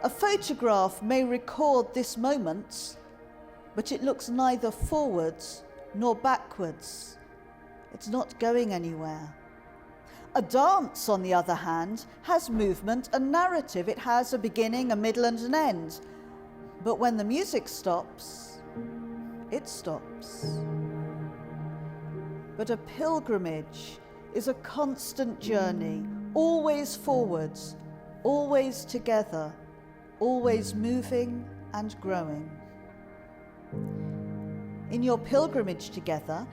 A photograph may record this moment, but it looks neither forwards nor backwards. It's not going anywhere. A dance, on the other hand, has movement and narrative. It has a beginning, a middle, and an end. But when the music stops, it stops. But a pilgrimage is a constant journey, always forwards, always together, always moving and growing. In your pilgrimage together,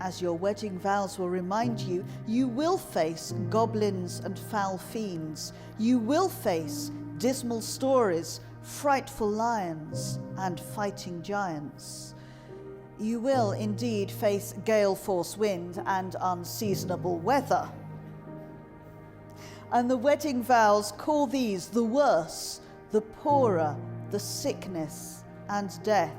as your wedding vows will remind you, you will face goblins and foul fiends. You will face dismal stories, frightful lions, and fighting giants. You will indeed face gale force wind and unseasonable weather. And the wedding vows call these the worse, the poorer, the sickness and death,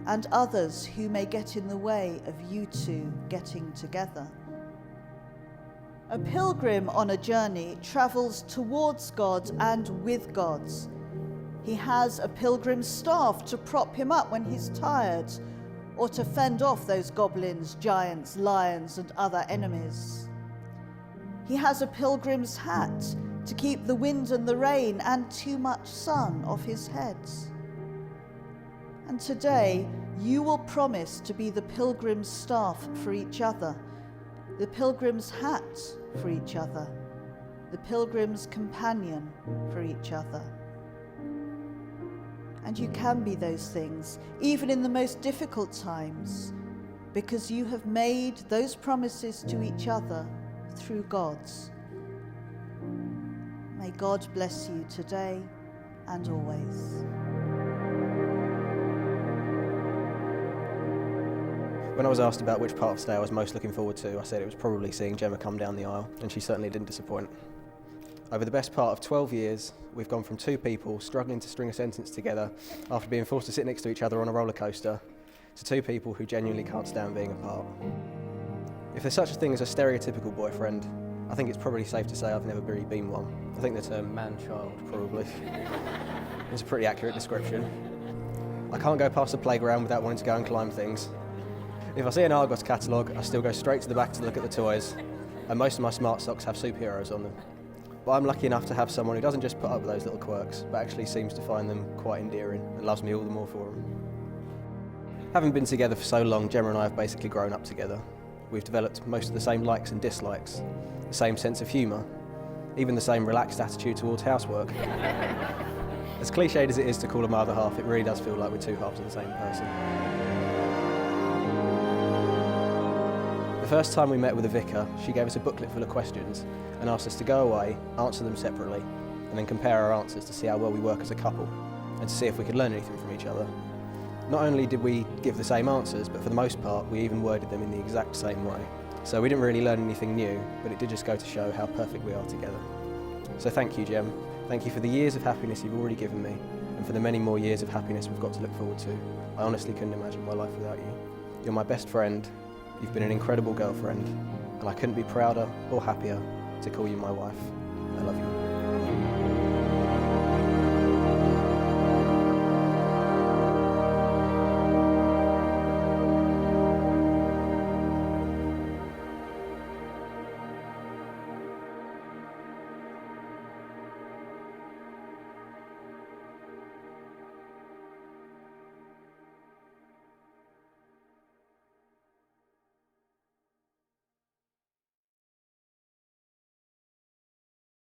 and others who may get in the way of you two getting together. A pilgrim on a journey travels towards God and with gods. He has a pilgrim's staff to prop him up when he's tired, or to fend off those goblins, giants, lions, and other enemies. He has a pilgrim's hat to keep the wind and the rain and too much sun off his head. And today, you will promise to be the pilgrim's staff for each other, the pilgrim's hat for each other, the pilgrim's companion for each other. And you can be those things, even in the most difficult times, because you have made those promises to each other through God's. May God bless you today and always. When I was asked about which part of today I was most looking forward to, I said it was probably seeing Gemma come down the aisle, and she certainly didn't disappoint. Over the best part of 12 years, we've gone from two people struggling to string a sentence together after being forced to sit next to each other on a roller coaster, to two people who genuinely can't stand being apart. If there's such a thing as a stereotypical boyfriend, I think it's probably safe to say I've never really been one. I think the term man-child probably is a pretty accurate description. I can't go past the playground without wanting to go and climb things. If I see an Argos catalogue, I still go straight to the back to look at the toys, and most of my smart socks have superheroes on them. But I'm lucky enough to have someone who doesn't just put up with those little quirks, but actually seems to find them quite endearing and loves me all the more for them. Having been together for so long, Gemma and I have basically grown up together. We've developed most of the same likes and dislikes, the same sense of humour, even the same relaxed attitude towards housework. As cliched as it is to call her my other half, it really does feel like we're two halves of the same person. The first time we met with the vicar, she gave us a booklet full of questions and asked us to go away, answer them separately, and then compare our answers to see how well we work as a couple and to see if we could learn anything from each other. Not only did we give the same answers, but for the most part, we even worded them in the exact same way. So we didn't really learn anything new, but it did just go to show how perfect we are together. So thank you, Gem. Thank you for the years of happiness you've already given me, and for the many more years of happiness we've got to look forward to. I honestly couldn't imagine my life without you. You're my best friend, you've been an incredible girlfriend, and I couldn't be prouder or happier to call you my wife. I love you.